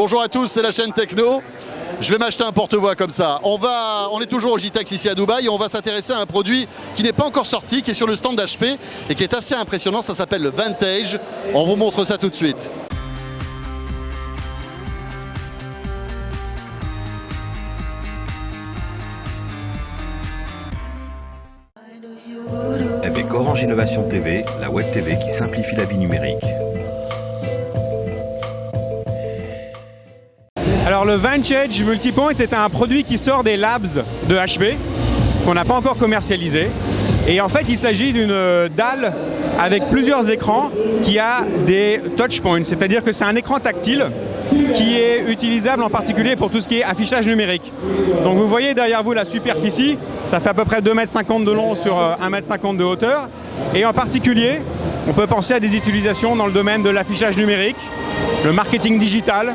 Bonjour à tous, c'est la chaîne Techno. Je vais m'acheter un porte-voix comme ça. On est toujours au JTEX ici à Dubaï et on va s'intéresser à un produit qui n'est pas encore sorti, qui est sur le stand d'HP et qui est assez impressionnant. Ça s'appelle le Vantage. On vous montre ça tout de suite. Avec Orange Innovation TV, la Web TV qui simplifie la vie numérique. Alors le Vantage Multipoint est un produit qui sort des labs de HP, qu'on n'a pas encore commercialisé. Et en fait, il s'agit d'une dalle avec plusieurs écrans qui a des touchpoints, c'est-à-dire que c'est un écran tactile qui est utilisable en particulier pour tout ce qui est affichage numérique. Donc vous voyez derrière vous la superficie, ça fait à peu près 2,50 m de long sur 1,50 m de hauteur. Et en particulier, on peut penser à des utilisations dans le domaine de l'affichage numérique, le marketing digital.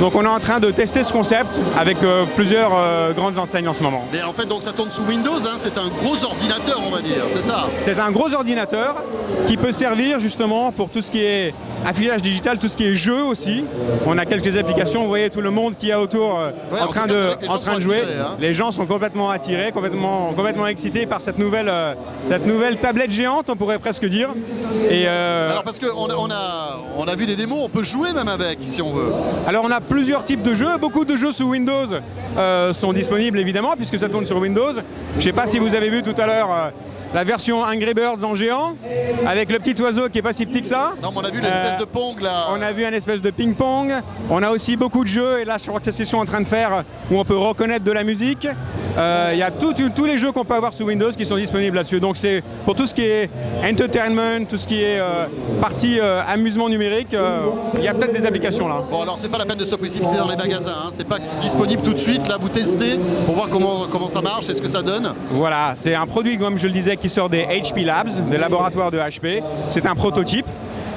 Donc on est en train de tester ce concept avec plusieurs grandes enseignes en ce moment. Mais en fait, donc ça tourne sous Windows, hein, c'est un gros ordinateur, on va dire, c'est ça? C'est un gros ordinateur qui peut servir justement pour tout ce qui est affichage digital, tout ce qui est jeu aussi. On a quelques applications, vous voyez tout le monde qui est autour en train de jouer. Attirés, hein. Les gens sont complètement attirés, complètement excités par cette nouvelle tablette géante, on pourrait presque dire. Et Alors parce qu'on on a vu des démos, on peut jouer même avec si on veut. Alors on a plusieurs types de jeux, beaucoup de jeux sous Windows sont disponibles évidemment puisque ça tourne sur Windows. Je ne sais pas si vous avez vu tout à l'heure la version Angry Birds en géant, avec le petit oiseau qui est pas si petit que ça. Non, mais on a vu l'espèce de pong là. On a vu un espèce de ping-pong. On a aussi beaucoup de jeux, et là je crois que c'est ce qu'ils sont en train de faire, où on peut reconnaître de la musique. Il y a tous les jeux qu'on peut avoir sous Windows qui sont disponibles là-dessus. Donc c'est pour tout ce qui est entertainment, tout ce qui est partie amusement numérique, il y a peut-être des applications là. Bon, alors c'est pas la peine de se précipiter dans les magasins, hein. C'est pas disponible tout de suite. Là, vous testez pour voir comment ça marche et ce que ça donne. Voilà, c'est un produit, comme je le disais, qui sort des HP Labs, des laboratoires de HP. C'est un prototype.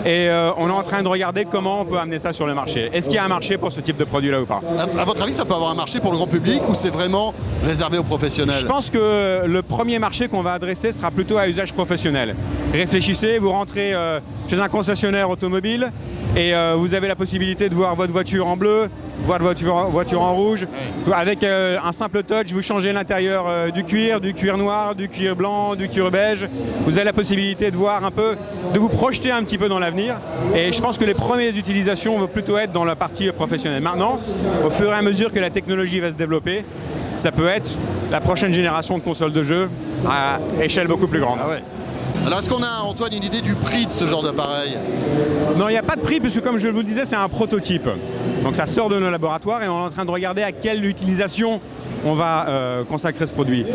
Et on est en train de regarder comment on peut amener ça sur le marché. Est-ce qu'il y a un marché pour ce type de produit-là ou pas? À votre avis, ça peut avoir un marché pour le grand public ou c'est vraiment réservé aux professionnels? Je pense que le premier marché qu'on va adresser sera plutôt à usage professionnel. Réfléchissez, vous rentrez chez un concessionnaire automobile et vous avez la possibilité de voir votre voiture en bleu, voir votre voiture en rouge. Oui. Avec un simple touch, vous changez l'intérieur du cuir noir, du cuir blanc, du cuir beige. Vous avez la possibilité de voir un peu, de vous projeter un petit peu dans l'avenir. Et je pense que les premières utilisations vont plutôt être dans la partie professionnelle. Maintenant, au fur et à mesure que la technologie va se développer, ça peut être la prochaine génération de consoles de jeux à échelle beaucoup plus grande. Ah ouais. Alors est-ce qu'on a, Antoine, une idée du prix de ce genre d'appareil? Non, il n'y a pas de prix puisque, comme je vous le disais, c'est un prototype. Donc ça sort de nos laboratoires et on est en train de regarder à quelle utilisation on va consacrer ce produit.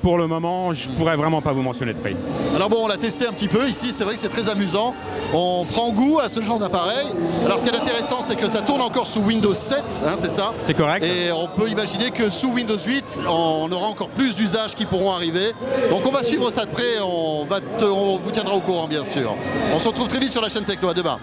Pour le moment, je ne pourrais vraiment pas vous mentionner de prix. Alors bon, on l'a testé un petit peu ici, c'est vrai que c'est très amusant. On prend goût à ce genre d'appareil. Alors ce qui est intéressant, c'est que ça tourne encore sous Windows 7, hein, c'est ça? C'est correct. Et on peut imaginer que sous Windows 8, on aura encore plus d'usages qui pourront arriver. Donc on va suivre ça de près, on vous tiendra au courant bien sûr. On se retrouve très vite sur la chaîne Techno, à demain.